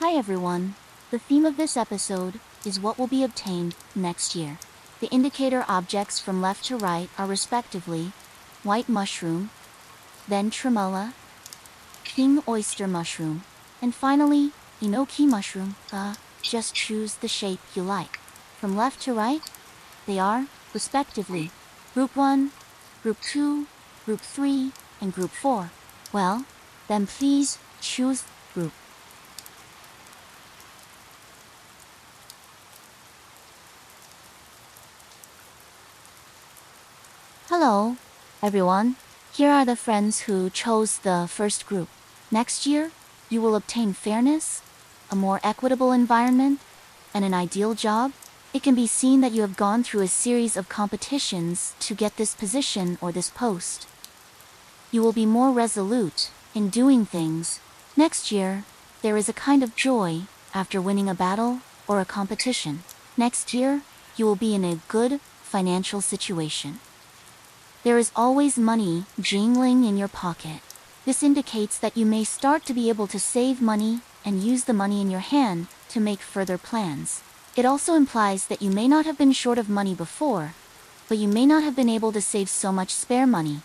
Hi everyone. The theme of this episode is what will be obtained next year. The indicator objects from left to right are respectively white mushroom, then tremella, king oyster mushroom, and finally enoki mushroom. Just choose the shape you like. From left to right, they are, respectively, Group 1, Group 2, Group 3, and Group 4. Well, then please choose Group. Hello, everyone. Here are the friends who chose the first group. Next year, you will obtain fairness, a more equitable environment, and an ideal job. It can be seen that you have gone through a series of competitions to get this position or this post. You will be more resolute in doing things. Next year, there is a kind of joy after winning a battle or a competition. Next year, you will be in a good financial situation. There is always money jingling in your pocket. This indicates that you may start to be able to save money and use the money in your hand to make further plans. It also implies that you may not have been short of money before, but you may not have been able to save so much spare money.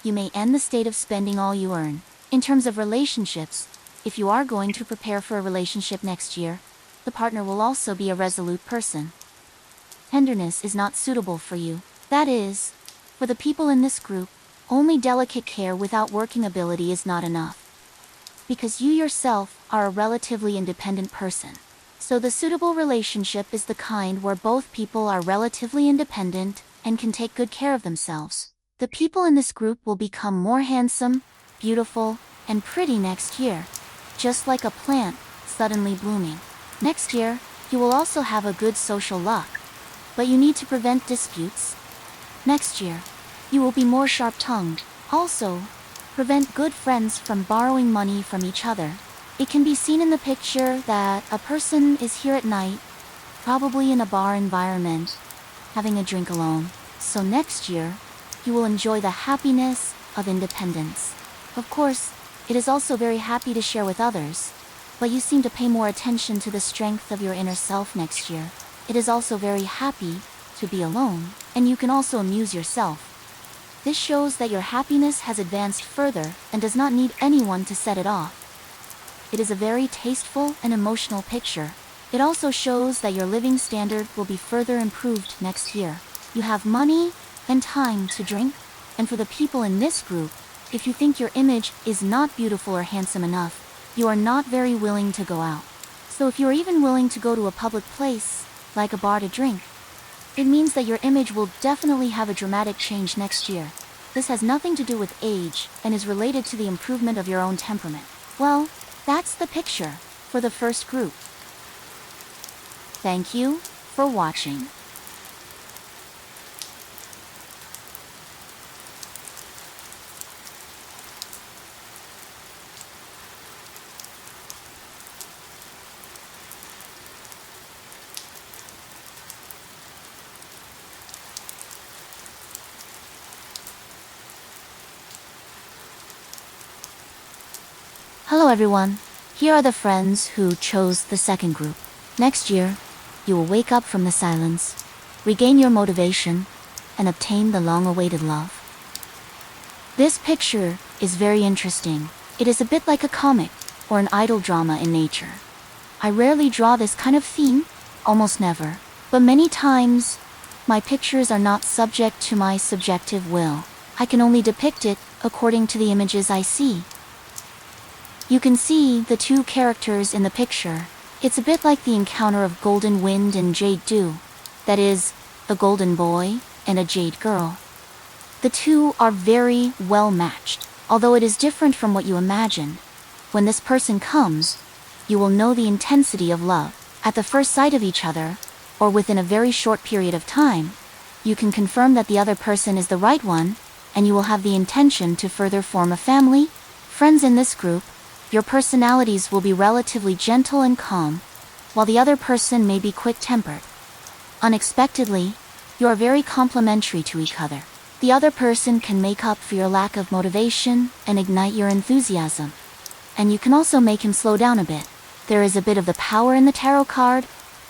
You may end the state of spending all you earn. In terms of relationships, if you are going to prepare for a relationship next year, the partner will also be a resolute person. Tenderness is not suitable for you. That is, for the people in this group, only delicate care without working ability is not enough. Because you yourself are a relatively independent person. So the suitable relationship is the kind where both people are relatively independent and can take good care of themselves. The people in this group will become more handsome, beautiful, and pretty next year, just like a plant suddenly blooming. Next year, you will also have a good social luck, but you need to prevent disputes. Next year, you will be more sharp-tongued. Also, prevent good friends from borrowing money from each other. It can be seen in the picture that a person is here at night, probably in a bar environment, having a drink alone. So next year, you will enjoy the happiness of independence. Of course, it is also very happy to share with others, but you seem to pay more attention to the strength of your inner self next year. It is also very happy to be alone, and you can also amuse yourself. This shows that your happiness has advanced further and does not need anyone to set it off. It is a very tasteful and emotional picture. It also shows that your living standard will be further improved next year. You have money and time to drink, and for the people in this group, if you think your image is not beautiful or handsome enough, you are not very willing to go out. So if you are even willing to go to a public place, like a bar to drink, it means that your image will definitely have a dramatic change next year. This has nothing to do with age and is related to the improvement of your own temperament. Well, that's the picture for the first group. Thank you for watching. Hello everyone. Here are the friends who chose the second group. Next year, you will wake up from the silence, regain your motivation, and obtain the long-awaited love. This picture is very interesting. It is a bit like a comic or an idle drama in nature. I rarely draw this kind of theme, almost never. But many times, my pictures are not subject to my subjective will. I can only depict it according to the images I see. You can see the two characters in the picture. It's a bit like the encounter of golden wind and jade dew. That is, a golden boy and a jade girl. The two are very well matched, although it is different from what you imagine. When this person comes, you will know the intensity of love. At the first sight of each other, or within a very short period of time, you can confirm that the other person is the right one, and you will have the intention to further form a family. Friends in this group, your personalities will be relatively gentle and calm, while the other person may be quick-tempered. Unexpectedly, you are very complementary to each other. The other person can make up for your lack of motivation and ignite your enthusiasm. And you can also make him slow down a bit. There is a bit of the power in the tarot card,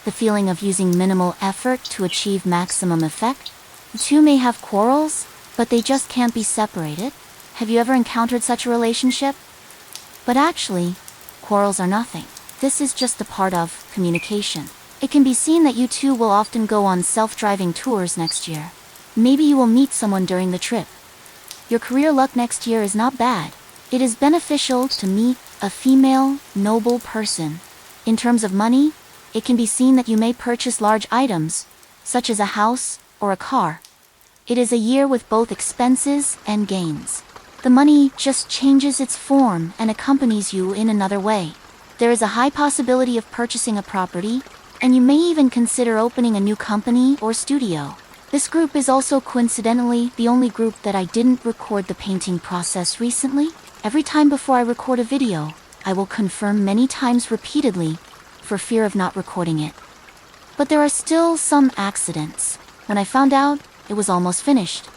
the feeling of using minimal effort to achieve maximum effect. The two may have quarrels, but they just can't be separated. Have you ever encountered such a relationship? But actually, quarrels are nothing. This is just a part of communication. It can be seen that you two will often go on self-driving tours next year. Maybe you will meet someone during the trip. Your career luck next year is not bad. It is beneficial to meet a female, noble person. In terms of money, it can be seen that you may purchase large items, such as a house or a car. It is a year with both expenses and gains. The money just changes its form and accompanies you in another way. There is a high possibility of purchasing a property, and you may even consider opening a new company or studio. This group is also coincidentally the only group that I didn't record the painting process recently. Every time before I record a video, I will confirm many times repeatedly, for fear of not recording it. But there are still some accidents. When I found out, it was almost finished.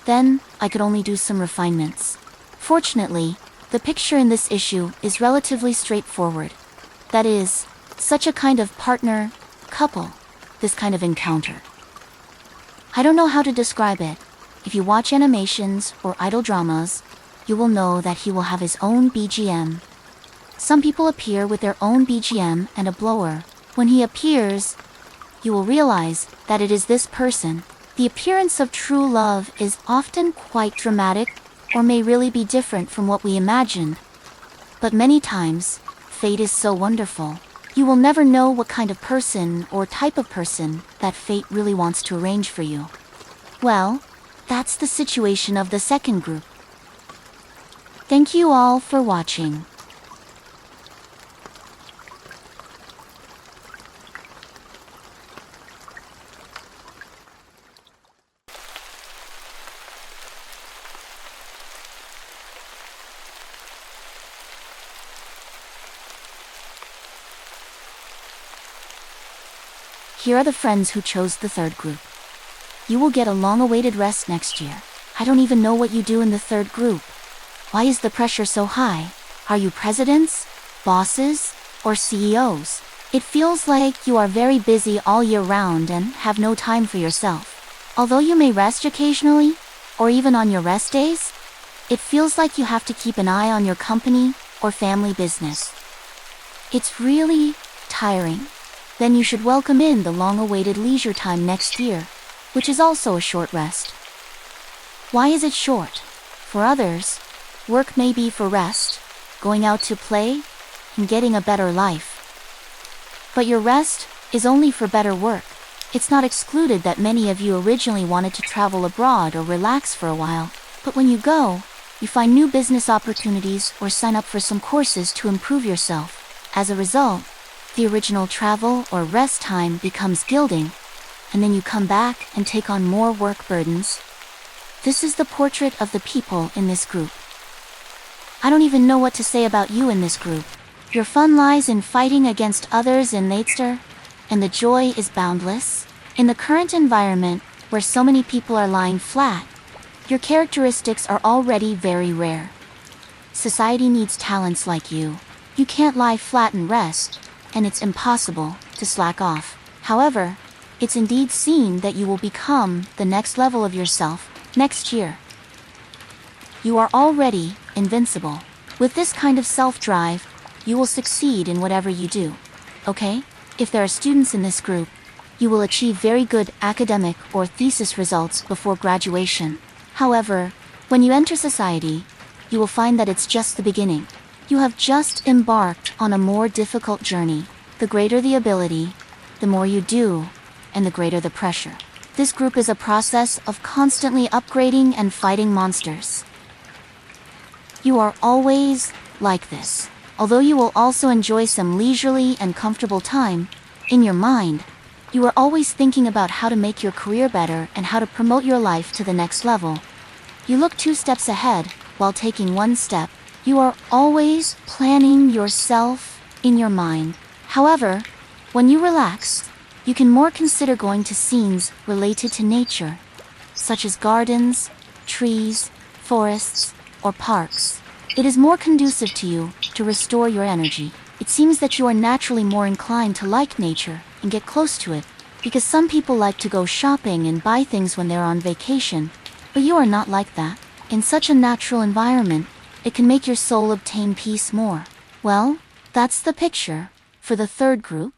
Then, I could only do some refinements. Fortunately, the picture in this issue is relatively straightforward. That is, such a kind of partner, couple, this kind of encounter. I don't know how to describe it. If you watch animations or idol dramas, you will know that he will have his own BGM. Some people appear with their own BGM and a blower. When he appears, you will realize that it is this person. The appearance of true love is often quite dramatic, or may really be different from what we imagined. But many times, fate is so wonderful. You will never know what kind of person or type of person that fate really wants to arrange for you. Well, that's the situation of the second group. Thank you all for watching. Here are the friends who chose the third group. You will get a long-awaited rest next year. I don't even know what you do in the third group. Why is the pressure so high? Are you presidents, bosses, or CEOs? It feels like you are very busy all year round and have no time for yourself. Although you may rest occasionally, or even on your rest days, it feels like you have to keep an eye on your company or family business. It's really tiring. Then you should welcome in the long-awaited leisure time next year, which is also a short rest. Why is it short? For others, work may be for rest, going out to play, and getting a better life. But your rest is only for better work. It's not excluded that many of you originally wanted to travel abroad or relax for a while, but when you go, you find new business opportunities or sign up for some courses to improve yourself. As a result, the original travel or rest time becomes gilding, and then you come back and take on more work burdens. This is the portrait of the people in this group. I don't even know what to say about you in this group. Your fun lies in fighting against others in nature, and the joy is boundless. In the current environment, where so many people are lying flat, your characteristics are already very rare. Society needs talents like you. You can't lie flat and rest, and it's impossible to slack off. However, it's indeed seen that you will become the next level of yourself next year. You are already invincible. With this kind of self-drive, you will succeed in whatever you do. Okay? If there are students in this group, you will achieve very good academic or thesis results before graduation. However, when you enter society, you will find that it's just the beginning. You have just embarked on a more difficult journey. The greater the ability, the more you do, and the greater the pressure. This group is a process of constantly upgrading and fighting monsters. You are always like this. Although you will also enjoy some leisurely and comfortable time, in your mind, you are always thinking about how to make your career better and how to promote your life to the next level. You look 2 steps ahead while taking 1 step. You are always planning yourself in your mind. However, when you relax, you can more consider going to scenes related to nature, such as gardens, trees, forests, or parks. It is more conducive to you to restore your energy. It seems that you are naturally more inclined to like nature and get close to it, because some people like to go shopping and buy things when they're on vacation, but you are not like that. In such a natural environment, it can make your soul obtain peace more. Well, that's the picture for the third group.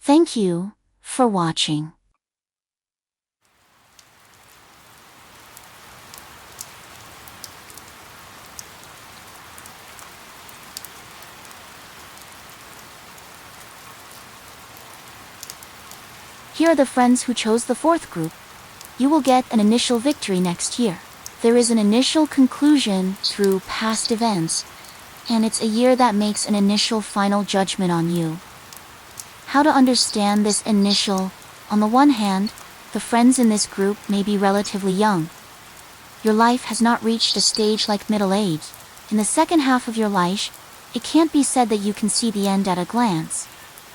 Thank you for watching. Here are the friends who chose the fourth group. You will get an initial victory next year. There is an initial conclusion through past events, and it's a year that makes an initial final judgment on you. How to understand this initial? On the one hand, the friends in this group may be relatively young. Your life has not reached a stage like middle age. In the second half of your life, it can't be said that you can see the end at a glance.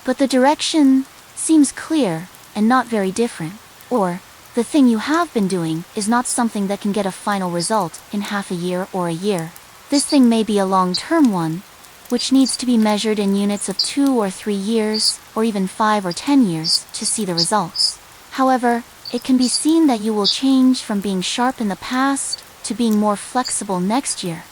But the direction seems clear and not very different. Or, the thing you have been doing is not something that can get a final result in half a year or a year. This thing may be a long-term one, which needs to be measured in units of 2 or 3 years, or even 5 or 10 years, to see the results. However, it can be seen that you will change from being sharp in the past to being more flexible next year,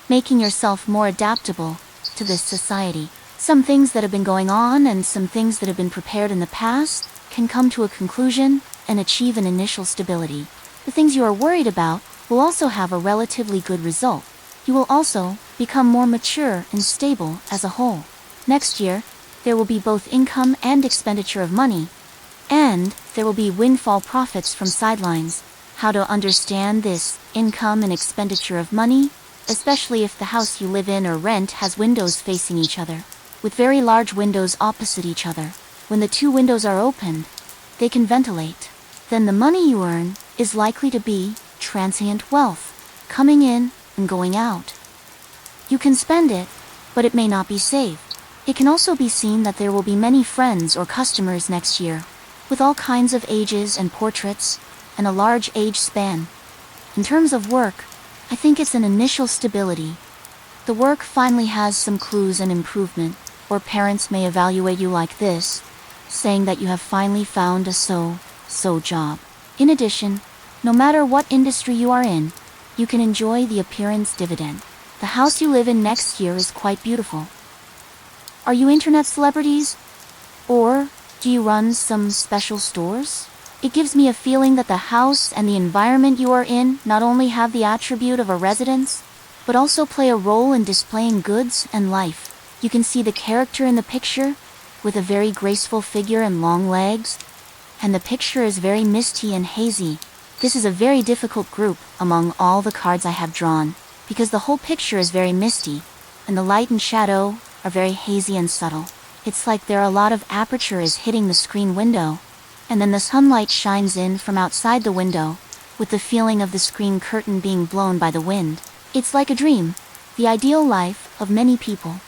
making yourself more adaptable to this society. Some things that have been going on and some things that have been prepared in the past can come to a conclusion and achieve an initial stability. The things you are worried about will also have a relatively good result. You will also become more mature and stable as a whole. Next year, there will be both income and expenditure of money, and there will be windfall profits from sidelines. How to understand this income and expenditure of money, especially if the house you live in or rent has windows facing each other, with very large windows opposite each other. When the 2 windows are opened, they can ventilate. Then the money you earn is likely to be transient wealth, coming in and going out. You can spend it, but it may not be saved. It can also be seen that there will be many friends or customers next year, with all kinds of ages and portraits, and a large age span. In terms of work, I think it's an initial stability. The work finally has some clues and improvement, or parents may evaluate you like this, saying that you have finally found a so job. In addition, no matter what industry you are in, you can enjoy the appearance dividend. The house you live in next year is quite beautiful. Are you internet celebrities? Or do you run some special stores? It gives me a feeling that the house and the environment you are in not only have the attribute of a residence, but also play a role in displaying goods and life. You can see the character in the picture, with a very graceful figure and long legs, and the picture is very misty and hazy. This is a very difficult group among all the cards I have drawn, because the whole picture is very misty, and the light and shadow are very hazy and subtle. It's like there are a lot of aperture is hitting the screen window, and then the sunlight shines in from outside the window, with the feeling of the screen curtain being blown by the wind. It's like a dream, the ideal life of many people.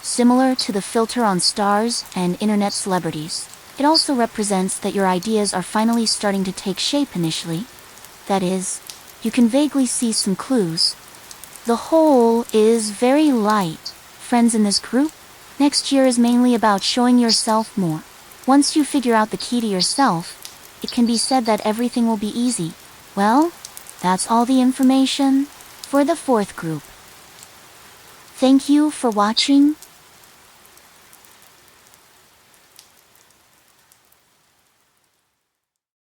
Similar to the filter on stars and internet celebrities. It also represents that your ideas are finally starting to take shape initially. That is, you can vaguely see some clues. The whole is very light. Friends in this group, next year is mainly about showing yourself more. Once you figure out the key to yourself, it can be said that everything will be easy. Well, that's all the information for the fourth group. Thank you for watching.